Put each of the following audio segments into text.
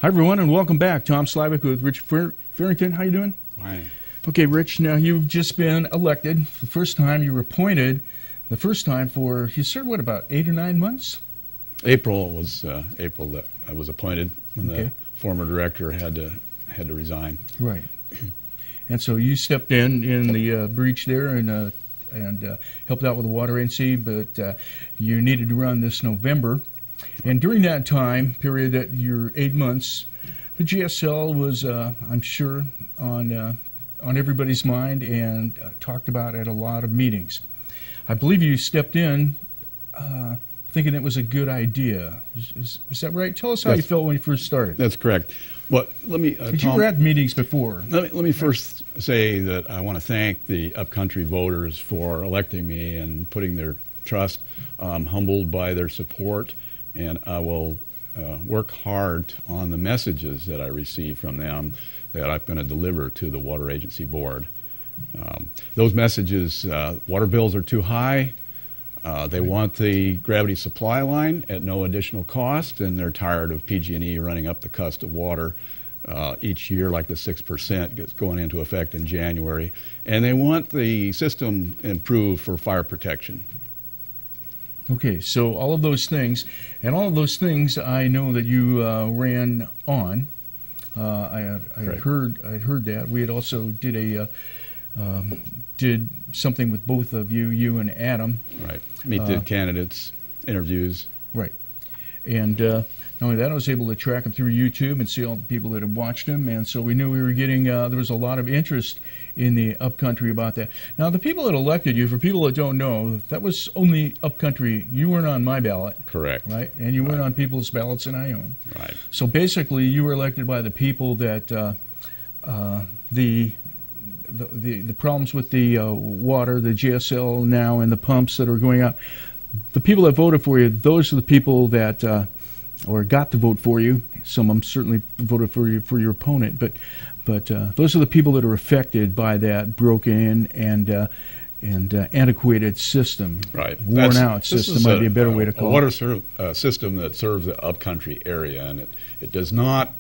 Hi, everyone, and welcome back. Tom Slivick with Rich Farrington. How you doing? Fine. Okay, Rich, now you've just been elected. The first time you were appointed, the first time for, you served, what, about 8 or 9 months? April that I was appointed when the former director had to resign. Right. And so you stepped in the breach there and helped out with the water agency, but you needed to run this November. And during that time period, that your 8 months, the GSL was, I'm sure, on everybody's mind and talked about at a lot of meetings. I believe you stepped in thinking it was a good idea. Is that right? Tell us how you felt when you first started. That's correct. Well, let me. Tom, you were at meetings before. Let me first say that I want to thank the upcountry voters for electing me and putting their trust. I'm humbled by their support, and I will work hard on the messages that I receive from them that I'm going to deliver to the Water Agency Board. Those messages, water bills are too high. They want the gravity supply line at no additional cost, and they're tired of PG&E running up the cost of water each year, like the 6% gets going into effect in January. And they want the system improved for fire protection. Okay, so all of those things, and all of those things I know that you ran on. I had heard that. We had also did something with both of you and Adam. Right. Meet the candidates, interviews. Right. And not only that, I was able to track them through YouTube and see all the people that had watched them. And so we knew we were getting, there was a lot of interest in the upcountry about that. Now, the people that elected you, for people that don't know, that was only upcountry. You weren't on my ballot. Correct. Right? And you weren't on people's ballots in Ione. Right. So basically, you were elected by the people that the problems with the water, the GSL now, and the pumps that are going out, the people that voted for you, those are the people that, or got to vote for you. Some of them certainly voted for your opponent, but those are the people that are affected by that broken and antiquated system. Right. Worn out system might be a better way to call it. A water system that serves the upcountry area, and it does not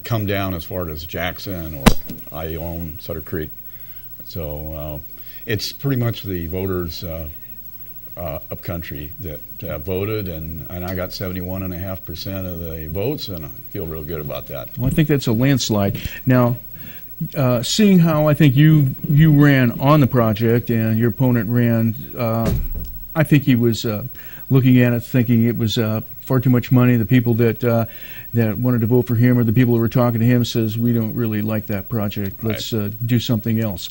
come down as far as Jackson or Ione, Sutter Creek. So it's pretty much the voters upcountry that voted, and I got 71.5% of the votes, and I feel real good about that. Well, I think that's a landslide. Now, seeing how I think you ran on the project and your opponent ran, I think he was looking at it thinking it was far too much money. The people that wanted to vote for him, or the people who were talking to him, says, we don't really like that project. Let's do something else.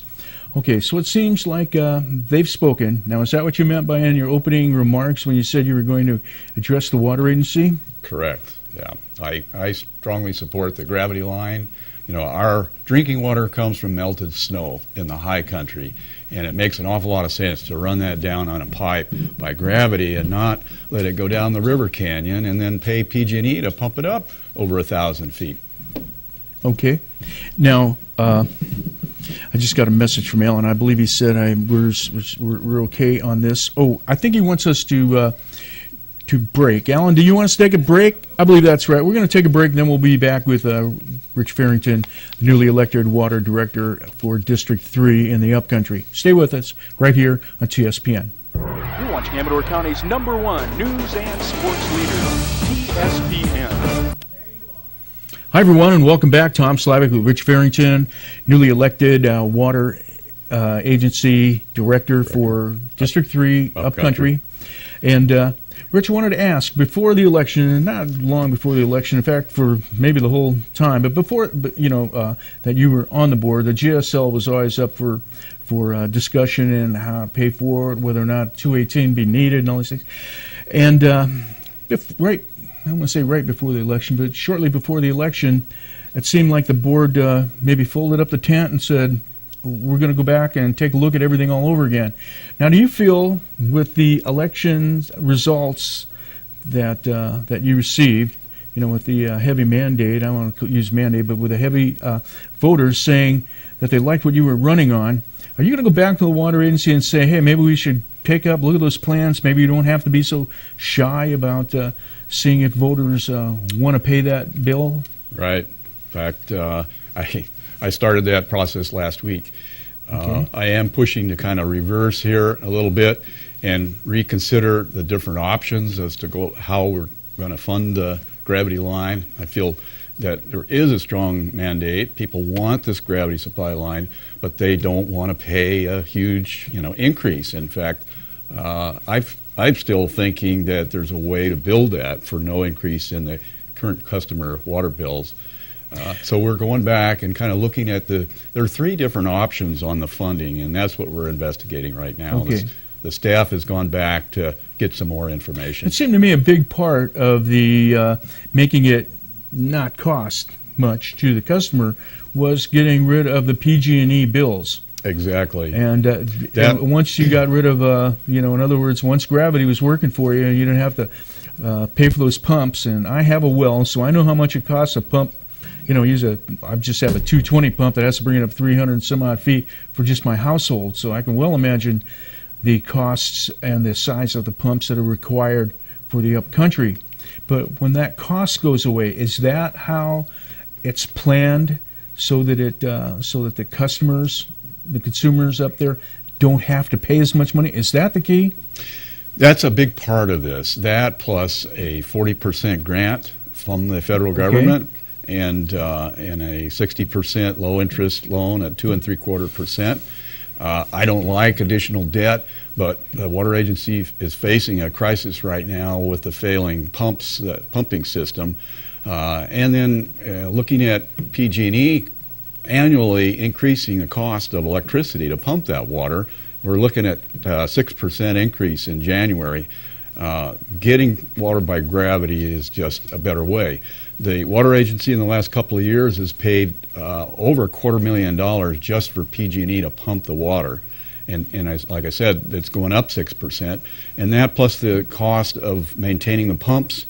Okay, so it seems like they've spoken. Now, is that what you meant by in your opening remarks when you said you were going to address the water agency? Correct, yeah. I strongly support the gravity line. You know, our drinking water comes from melted snow in the high country, and it makes an awful lot of sense to run that down on a pipe by gravity and not let it go down the river canyon and then pay PG&E to pump it up over 1,000 feet. Okay. Now, I just got a message from Alan. I believe he said we're okay on this. Oh, I think he wants us to break. Alan, do you want us to take a break? I believe that's right. We're going to take a break, and then we'll be back with Rich Farrington, the newly elected Water Director for District 3 in the Upcountry. Stay with us right here on TSPN. You're watching Amador County's #1 news and sports leader, TSPN. Hi, everyone, and welcome back. Tom Slivick with Rich Farrington, newly elected Water Agency Director for District 3 Upcountry. And Rich, I wanted to ask, before the election, not long before the election, in fact, for maybe the whole time, but before, that you were on the board, the GSL was always up for discussion and how to pay for it, whether or not 218 be needed and all these things. And I don't want to say right before the election, but shortly before the election, it seemed like the board maybe folded up the tent and said, we're going to go back and take a look at everything all over again. Now, do you feel with the election results that you received, with the heavy mandate, I don't want to use mandate, but with the heavy voters saying that they liked what you were running on, are you going to go back to the water agency and say, hey, maybe we should look at those plans, maybe you don't have to be so shy about seeing if voters want to pay that bill? Right. In fact, I started that process last week. Okay. I am pushing to kind of reverse here a little bit and reconsider the different options as to how we're going to fund the gravity line. I feel that there is a strong mandate. People want this gravity supply line, but they don't want to pay a huge, increase. In fact, I'm still thinking that there's a way to build that for no increase in the current customer water bills. So we're going back and kind of looking at there are three different options on the funding, and that's what we're investigating right now. Okay. The staff has gone back to get some more information. It seemed to me a big part of the making it not cost much to the customer was getting rid of the PG&E bills. Exactly. And once you got rid of, in other words, once gravity was working for you, you didn't have to pay for those pumps. And I have a well, so I know how much it costs a pump. I just have a 220 pump that has to bring it up 300 and some odd feet for just my household. So I can well imagine the costs and the size of the pumps that are required for the upcountry. But when that cost goes away, is that how it's planned so that the customers, the consumers up there, don't have to pay as much money? Is that the key? That's a big part of this. That plus a 40% grant from the federal government. And a 60% low interest loan at 2 3/4%. I don't like additional debt, but the water agency is facing a crisis right now with the failing pumping system, and then looking at PG&E annually increasing the cost of electricity to pump that water. We're looking at 6% increase in January. Getting water by gravity is just a better way. The water agency in the last couple of years has paid over $250,000 just for PG&E to pump the water, and like I said, it's going up 6%. And that plus the cost of maintaining the pumps,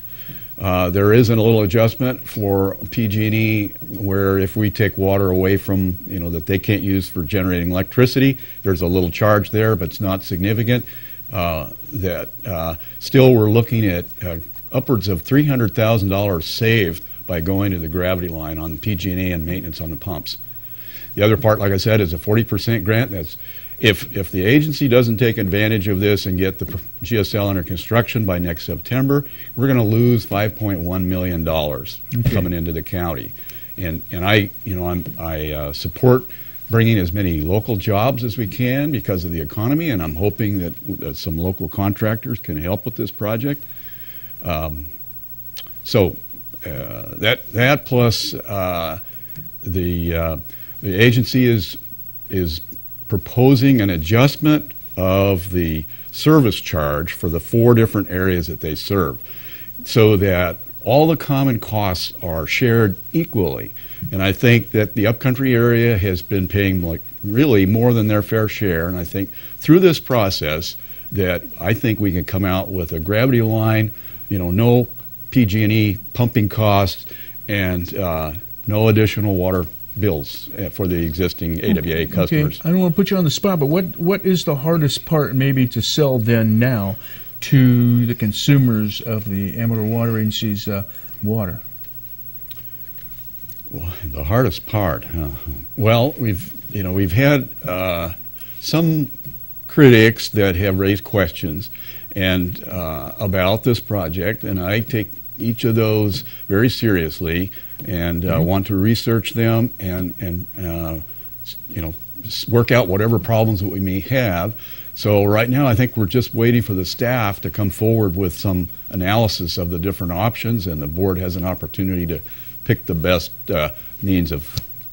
there is a little adjustment for PG&E where if we take water away from that they can't use for generating electricity, there's a little charge there, but it's not significant. Still we're looking at upwards of $300,000 saved by going to the gravity line on PG&E and maintenance on the pumps. The other part, like I said, is a 40% grant. That's if the agency doesn't take advantage of this and get the GSL under construction by next September, we're going to lose $5.1 million coming into the county. And I support bringing as many local jobs as we can because of the economy, and I'm hoping that some local contractors can help with this project. That plus the agency is proposing an adjustment of the service charge for the 4 different areas that they serve, so that all the common costs are shared equally. And I think that the upcountry area has been paying really more than their fair share. And I think through this process that I think we can come out with a gravity line, no PG&E pumping costs, and no additional water bills for the existing AWA customers. Okay. I don't want to put you on the spot, but what is the hardest part maybe to sell then now to the consumers of the Amador Water Agency's water? Well, the hardest part, well, we've had some critics that have raised questions and about this project, and I take each of those very seriously and want to research them and work out whatever problems that we may have. So right now I think we're just waiting for the staff to come forward with some analysis of the different options, and the board has an opportunity to pick the best means of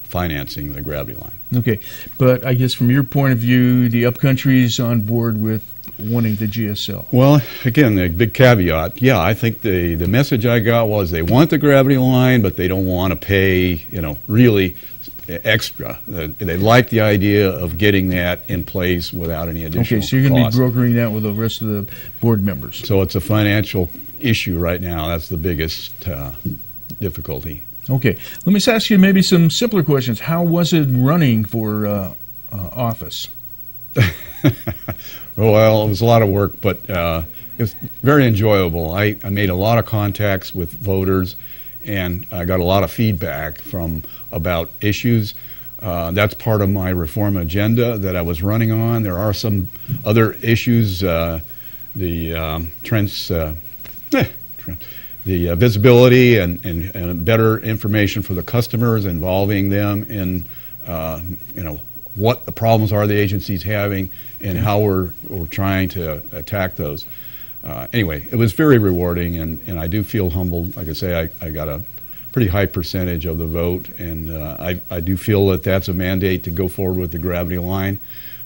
financing the gravity line. Okay, but I guess from your point of view, the upcountry is on board with wanting the GSL. Well, again, the big caveat, yeah, I think the message I got was they want the gravity line, but they don't want to pay, really extra. They like the idea of getting that in place without any additional Okay, so you're going to cost. be brokering that with the rest of the board members. So it's a financial issue right now. That's the biggest difficulty. Okay, let me just ask you maybe some simpler questions. How was it running for office? Well, it was a lot of work, but it was very enjoyable. I made a lot of contacts with voters, and I got a lot of feedback about issues. That's part of my reform agenda that I was running on. There are some other issues, the visibility and better information for the customers, involving them in what the problems are the agency's having and how we're trying to attack those. Anyway, it was very rewarding, and I do feel humbled. Like I say, I got a pretty high percentage of the vote, and I do feel that that's a mandate to go forward with the gravity line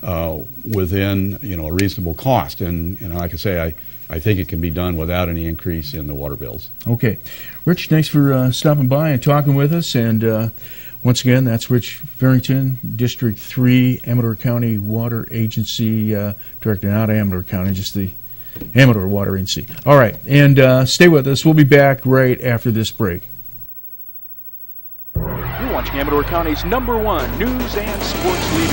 within a reasonable cost. And like I say, I think it can be done without any increase in the water bills. Okay. Rich, thanks for stopping by and talking with us. And once again, that's Rich Farrington, District 3, Amador County Water Agency Director, not Amador County, just the Amador Water Agency. All right, and stay with us. We'll be back right after this break. You're watching Amador County's #1 news and sports leader,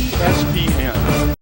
TSPN.